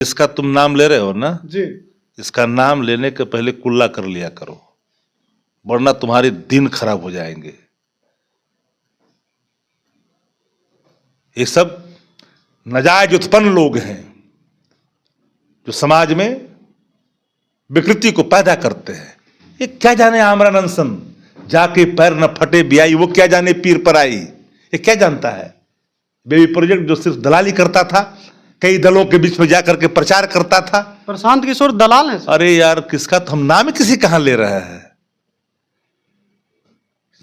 इसका तुम नाम ले रहे हो ना जी। इसका नाम लेने के पहले कुल्ला कर लिया करो, वरना तुम्हारे दिन खराब हो जाएंगे। ये सब नाजायज उत्पन्न लोग हैं जो समाज में विकृति को पैदा करते हैं। ये क्या जाने आमरन अनशन, जाके पैर न फटे बियाई, वो क्या जाने पीर पर आई, ये क्या जानता है। बेबी प्रोजेक्ट जो सिर्फ दलाली करता था, कई दलों के बीच में जाकर के प्रचार करता था। प्रशांत किशोर दलाल है सर। अरे यार, किसका तो हम नाम किसी कहां ले रहा है।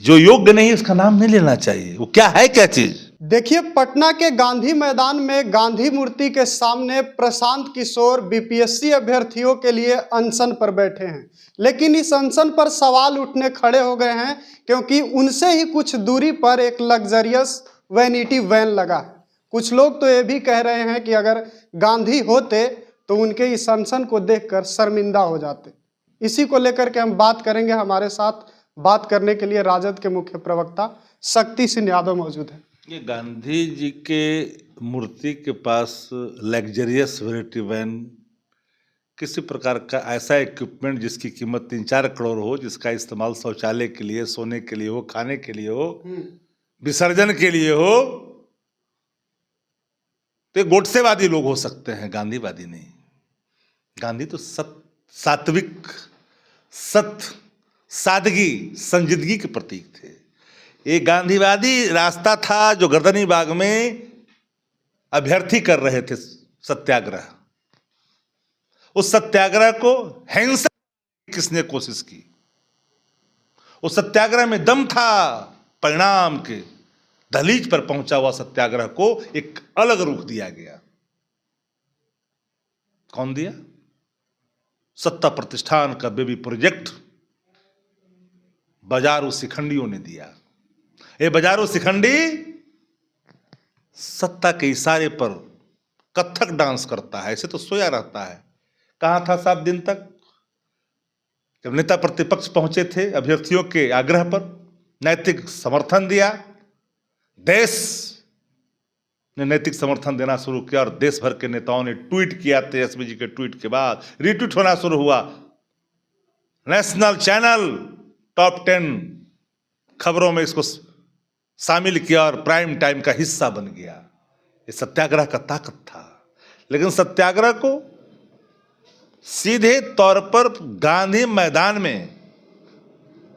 जो योग्य नहीं उसका नाम नहीं लेना चाहिए। वो क्या है, क्या चीज। देखिए, पटना के गांधी मैदान में गांधी मूर्ति के सामने प्रशांत किशोर बीपीएससी अभ्यर्थियों के लिए अनशन पर बैठे हैं। लेकिन इस अनशन पर सवाल उठने खड़े हो गए हैं, क्योंकि उनसे ही कुछ दूरी पर एक लग्जरियस वैनिटी वैन लगा है। कुछ लोग तो ये भी कह रहे हैं कि अगर गांधी होते तो उनके इस अनशन को देखकर शर्मिंदा हो जाते। इसी को लेकर के हम बात करेंगे। हमारे साथ बात करने के लिए राजद के मुख्य प्रवक्ता शक्ति सिंह यादव मौजूद है। ये गांधी जी के मूर्ति के पास लग्जरियस वैनिटी वैन, किसी प्रकार का ऐसा इक्विपमेंट जिसकी कीमत 3-4 करोड़ हो, जिसका इस्तेमाल शौचालय के लिए, सोने के लिए हो, खाने के लिए हो, विसर्जन के लिए हो, तो गोडसेवादी लोग हो सकते हैं, गांधीवादी नहीं। गांधी तो सात्विक, सत्य, सादगी, संजीदगी के प्रतीक थे। ये गांधीवादी रास्ता था जो गर्दनी बाग में अभ्यर्थी कर रहे थे सत्याग्रह। उस सत्याग्रह को हिंसा किसने कोशिश की, उस सत्याग्रह में दम था। परिणाम के दहलीज पर पहुंचा हुआ सत्याग्रह को एक अलग रूप दिया गया। कौन दिया? सत्ता प्रतिष्ठान का बेबी प्रोजेक्ट बाजारू शिखंडियों ने दिया। ये बाजारू शिखंडी सत्ता के इशारे पर कथक डांस करता है, ऐसे तो सोया रहता है। कहां था 7 दिन तक? जब नेता प्रतिपक्ष पहुंचे थे, अभ्यर्थियों के आग्रह पर नैतिक समर्थन दिया, देश ने नैतिक समर्थन देना शुरू किया और देश भर के नेताओं ने ट्वीट किया। तेजस्वी जी के ट्वीट के बाद रीट्वीट होना शुरू हुआ। नेशनल चैनल टॉप 10 खबरों में इसको शामिल किया और प्राइम टाइम का हिस्सा बन गया। ये सत्याग्रह का ताकत था। लेकिन सत्याग्रह को सीधे तौर पर गांधी मैदान में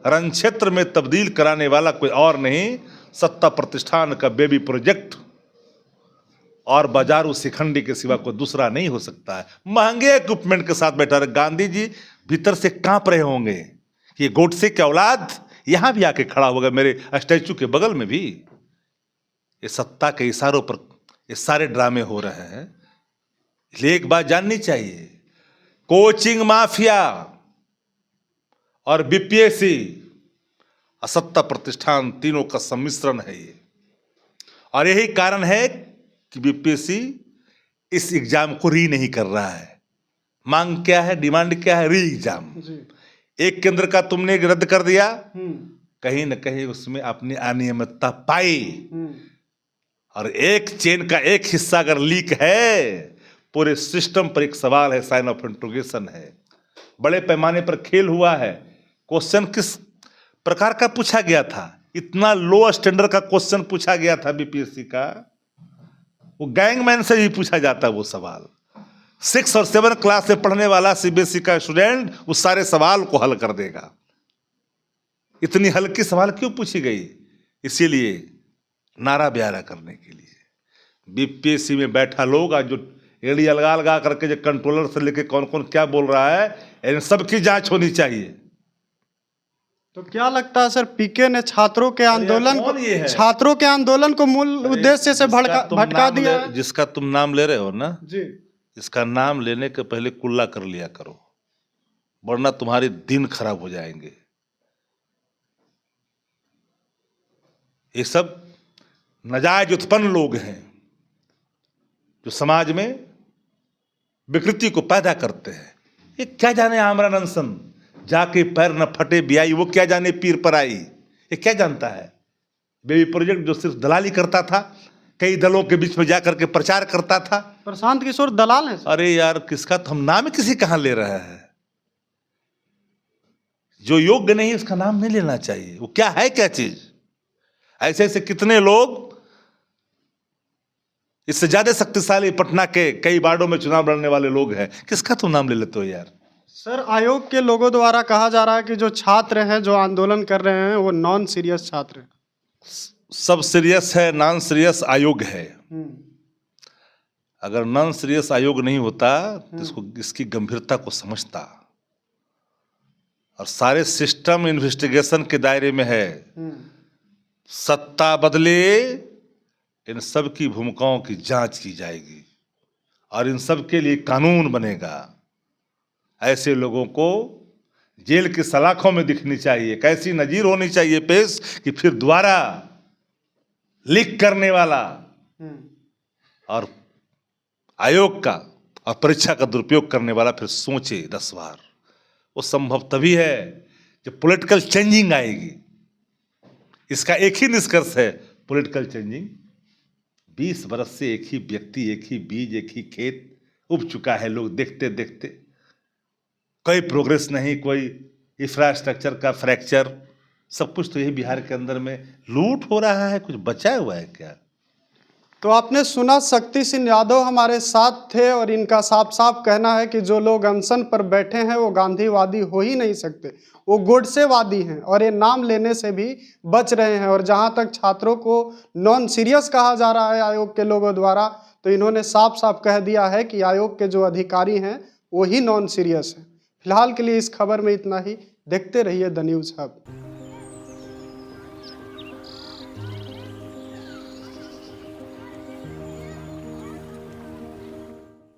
रण क्षेत्र में तब्दील कराने वाला कोई और नहीं, सत्ता प्रतिष्ठान का बेबी प्रोजेक्ट और बाजारू शिखंडी के सिवा कोई दूसरा नहीं हो सकता है। महंगे इक्विपमेंट के साथ बैठा रहे। गांधी जी भीतर से कांप रहे होंगे। ये गोडसे की औलाद यहां भी आके खड़ा होगा, मेरे स्टैचू के बगल में भी। ये सत्ता के इशारों पर ये सारे ड्रामे हो रहे हैं। इसलिए एक बात जाननी चाहिए, कोचिंग माफिया और बीपीएससी असत्ता प्रतिष्ठान तीनों का सम्मिश्रण है ये। और यही कारण है कि बीपीएससी इस एग्जाम को री नहीं कर रहा है। मांग क्या है, डिमांड क्या है? री एग्जाम। एक केंद्र का तुमने रद्द कर दिया, कहीं न कहीं उसमें अपनी अनियमितता पाई। और एक चेन का एक हिस्सा अगर लीक है, पूरे सिस्टम पर एक सवाल है, साइन ऑफ इंट्रोगेशन है। बड़े पैमाने पर खेल हुआ है। क्वेश्चन किस प्रकार का पूछा गया था? इतना लो स्टैंडर्ड का क्वेश्चन पूछा गया था बीपीएससी का, वो गैंगमैन से भी पूछा जाता वो सवाल। 6 और 7 क्लास से पढ़ने वाला सीबीएसई का स्टूडेंट उस सारे सवाल को हल कर देगा। इतनी हल्की सवाल क्यों पूछी गई? इसीलिए नारा ब्यारा करने के लिए। बीपीएससी में बैठा लोग आज जो एड़ी अलगा अलगा करके जो कंट्रोलर से लेके कौन कौन क्या बोल रहा है, इन सबकी जांच होनी चाहिए। तो क्या लगता है सर, पीके ने छात्रों के आंदोलन को मूल उद्देश्य से भटका दिया है? जिसका तुम नाम ले रहे हो ना जी, इसका नाम लेने के पहले कुल्ला कर लिया करो, वरना तुम्हारे दिन खराब हो जाएंगे। ये सब नाजायज उत्पन्न लोग हैं जो समाज में विकृति को पैदा करते हैं। ये क्या जाने आमरन अनशन, जाके पैर न फटे बियाई, वो क्या जाने पीर पर आई, ये क्या जानता है। बेबी प्रोजेक्ट जो सिर्फ दलाली करता था, कई दलों के बीच में जाकर के प्रचार करता था। प्रशांत किशोर दलाल हैं सर। अरे यार, किसका तो हम नाम ही किसी कहां ले रहा है। जो योग्य नहीं उसका नाम नहीं लेना चाहिए। वो क्या है, क्या चीज। ऐसे ऐसे कितने लोग इससे ज्यादा शक्तिशाली पटना के कई वार्डों में चुनाव लड़ने वाले लोग हैं, किसका तुम नाम ले लेते हो यार। सर, आयोग के लोगों द्वारा कहा जा रहा है कि जो छात्र हैं जो आंदोलन कर रहे हैं वो नॉन सीरियस छात्र हैं। सब सीरियस है, नॉन सीरियस आयोग है। अगर नॉन सीरियस आयोग नहीं होता तो इसको, इसकी गंभीरता को समझता। और सारे सिस्टम इन्वेस्टिगेशन के दायरे में है। सत्ता बदले, इन सब की भूमिकाओं की जांच की जाएगी और इन सब के लिए कानून बनेगा। ऐसे लोगों को जेल की सलाखों में दिखनी चाहिए। कैसी नजीर होनी चाहिए पेश कि फिर दोबारा लीक करने वाला और आयोग का और परीक्षा का दुरुपयोग करने वाला फिर सोचे 10 बार। वो संभव तभी है जब पॉलिटिकल चेंजिंग आएगी। इसका एक ही निष्कर्ष है, पॉलिटिकल चेंजिंग। 20 बरस से एक ही व्यक्ति, एक ही बीज, एक ही खेत उग चुका है। लोग देखते देखते कोई प्रोग्रेस नहीं, कोई इंफ्रास्ट्रक्चर का फ्रैक्चर, सब कुछ तो यही बिहार के अंदर में लूट हो रहा है। कुछ बचा हुआ है क्या। तो आपने सुना, शक्ति सिंह यादव हमारे साथ थे और इनका साफ साफ कहना है कि जो लोग अनशन पर बैठे हैं वो गांधीवादी हो ही नहीं सकते, वो गोडसेवादी हैं और ये नाम लेने से भी बच रहे हैं। और जहां तक छात्रों को नॉन सीरियस कहा जा रहा है आयोग के लोगों द्वारा, तो इन्होंने साफ साफ कह दिया है कि आयोग के जो अधिकारी हैं वो ही नॉन सीरियस हैं। फिलहाल के लिए इस खबर में इतना ही। देखते रहिए द न्यूज़ हब।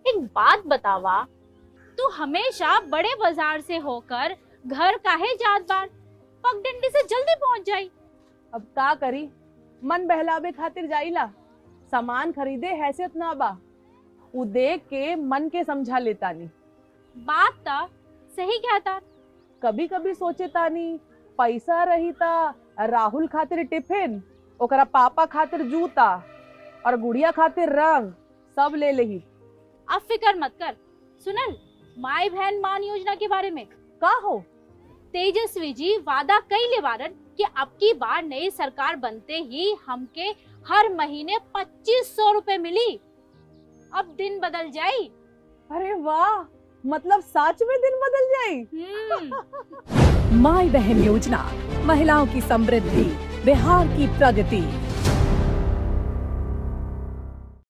एक बात बतावा, तू हमेशा बड़े बाजार से होकर घर काहे जात बार? पगडंडी से जल्दी पहुंच जाई। अब का करी, मन बहलावे खातिर जाइला। सामान खरीदे हैसियत ना बा, उ देख के मन के समझा लेतानी। बात ता सही कहता। कभी कभी सोचे तानी पैसा रही ता राहुल खातिर टिफिन, ओकरा पापा खातिर जूता और गुड़िया खातिर रंग सब ले लेही। अब फिकर मत कर। सुनल माई बहन मान योजना के बारे में का हो? तेजस्वी जी वादा कइले बारन कि अब की बार नई सरकार बनते ही हमके हर महीने 2500 रुपए मिली। अब दिन बदल जाई। अरे वाह, मतलब सच में दिन बदल जाई। माई बहन योजना, महिलाओं की समृद्धि, बिहार की प्रगति।